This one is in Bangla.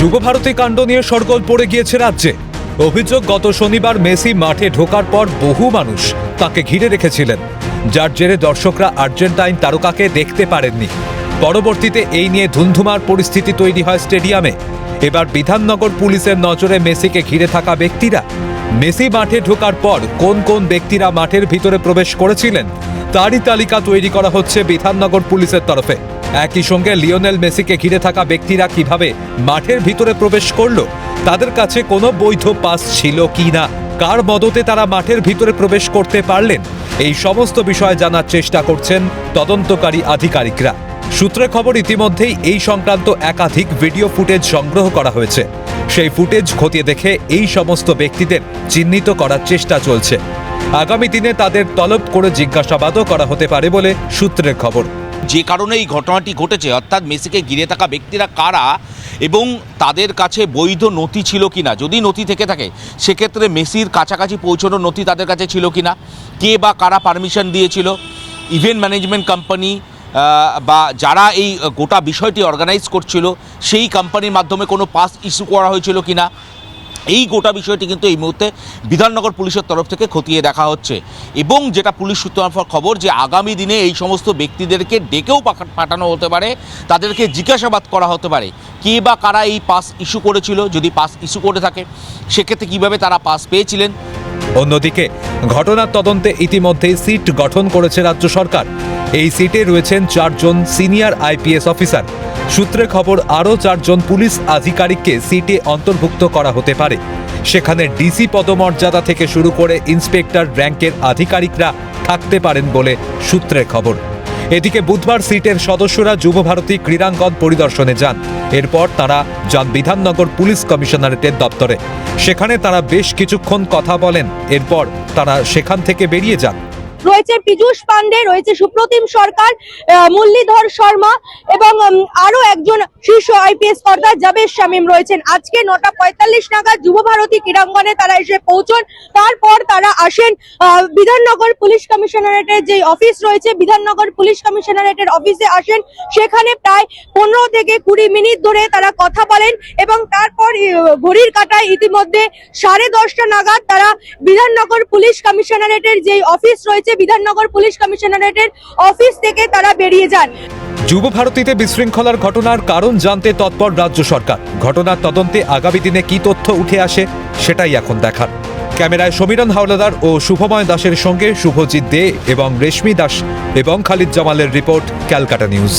যুবভারতী কাণ্ড নিয়ে শোরগোল পড়ে গিয়েছে রাজ্যে। অভিযোগ, গত শনিবার মেসি মাঠে ঢোকার পর বহু মানুষ তাকে ঘিরে রেখেছিলেন, যার জেরে দর্শকরা আর্জেন্টাইন তারকাকে দেখতে পারেননি। পরবর্তীতে এই নিয়ে ধুন্ধুমার পরিস্থিতি তৈরি হয় স্টেডিয়ামে। এবার বিধাননগর পুলিশের নজরে মেসিকে ঘিরে থাকা ব্যক্তিরা। মেসি মাঠে ঢোকার পর কোন কোন ব্যক্তিরা মাঠের ভিতরে প্রবেশ করেছিলেন তারই তালিকা তৈরি করা হচ্ছে বিধাননগর পুলিশের তরফে। একই সঙ্গে লিওনেল মেসিকে ঘিরে থাকা ব্যক্তিরা কিভাবে মাঠের ভিতরে প্রবেশ করলো, তাদের কাছে কোনো বৈধ পাস ছিল কিনা, কার মদতে তারা মাঠের ভিতরে প্রবেশ করতে পারলেন, এই সমস্ত বিষয় জানার চেষ্টা করছেন তদন্তকারী আধিকারিকরা। সূত্রে খবর, ইতিমধ্যেই এই সংক্রান্ত একাধিক ভিডিও ফুটেজ সংগ্রহ করা হয়েছে। সেই ফুটেজ খতিয়ে দেখে এই সমস্ত ব্যক্তিদের চিহ্নিত করার চেষ্টা চলছে। আগামী দিনে তাদের তলব করে জিজ্ঞাসাবাদও করা হতে পারে বলে সূত্রের খবর। যে কারণে এই ঘটনাটি ঘটেছে, অর্থাৎ মেসিকে ঘিরে থাকা ব্যক্তিরা কারা এবং তাদের কাছে বৈধ নথি ছিল কিনা, যদি নথি থেকে থাকে সেক্ষেত্রে মেসির কাছাকাছি পৌঁছানোর নথি তাদের কাছে ছিল কিনা, কে বা কারা পারমিশন দিয়েছিল, ইভেন্ট ম্যানেজমেন্ট কোম্পানি বা যারা এই গোটা বিষয়টি অর্গানাইজ করছিল সেই কোম্পানির মাধ্যমে কোনো পাস ইস্যু করা হয়েছিল কিনা, এই গোটা বিষয়টি কিন্তু এই মুহূর্তে বিধাননগর পুলিশের তরফ থেকে খতিয়ে দেখা হচ্ছে। এবং যেটা পুলিশ সূত্র মারফত খবর, যে আগামী দিনে এই সমস্ত ব্যক্তিদেরকে ডেকেও পাঠানো হতে পারে, তাদেরকে জিজ্ঞাসাবাদ করা হতে পারে কে বা কারা এই পাস ইস্যু করেছিল, যদি পাস ইস্যু করে থাকে সেক্ষেত্রে কীভাবে তারা পাস পেয়েছিলেন। অন্যদিকে ঘটনার তদন্তে ইতিমধ্যেই সিট গঠন করেছে রাজ্য সরকার। এই সিটে রয়েছেন 4 জন সিনিয়র আইপিএস অফিসার। সূত্রে খবর, আরও 4 জন পুলিশ আধিকারিককে সিটে অন্তর্ভুক্ত করা হতে পারে। সেখানে ডিসি পদমর্যাদা থেকে শুরু করে ইন্সপেক্টর র্যাঙ্কের আধিকারিকরা থাকতে পারেন বলে সূত্রের খবর। এদিকে বুধবার সিটের সদস্যরা যুবভারতী ক্রীড়াঙ্গন পরিদর্শনে যান। এরপর তারা যান বিধাননগর পুলিশ কমিশনারেটের দপ্তরে। সেখানে তারা বেশ কিছুক্ষণ কথা বলেন। এরপর তারা সেখান থেকে বেরিয়ে যান। রয়েছে পীযূষ পান্ডে, রয়েছে সুপ্রতিম সরকার, মুরলীধর শর্মা এবং আরো একজন শীর্ষ আইপিএস কর্তা জাবেদ শামীম রয়েছেন। আজকে 9:45 নাগাদ যুবভারতী ক্রীড়াঙ্গনে তারা এসে পৌঁছন। তারপর তারা আসেন বিধাননগর পুলিশ কমিশনারেটের যে অফিস রয়েছে, বিধাননগর পুলিশ কমিশনারেটের অফিসে আসেন। সেখানে প্রায় 15 থেকে 20 মিনিট ধরে তারা কথা বলেন এবং তারপর ঘড়ির কাঁটায় ইতিমধ্যে 10:30 নাগাদ তারা বিধাননগর পুলিশ কমিশনারেটের যে অফিস রয়েছে, বিধাননগর পুলিশ কমিশনারেটের অফিস থেকে তারা বেরিয়ে যান। যুবভারতীতে বিশৃঙ্খলার ঘটনার কারণ জানতে তৎপর রাজ্য সরকার। ঘটনার তদন্তে আগামী দিনে কি তথ্য উঠে আসে সেটাই এখন দেখার। ক্যামেরায় সমীরণ হাওলাদার ও শুভময় দাসের সঙ্গে শুভজিৎ দে এবং রেশমি দাস এবং খালিদ জামালের রিপোর্ট, ক্যালকাটা নিউজ।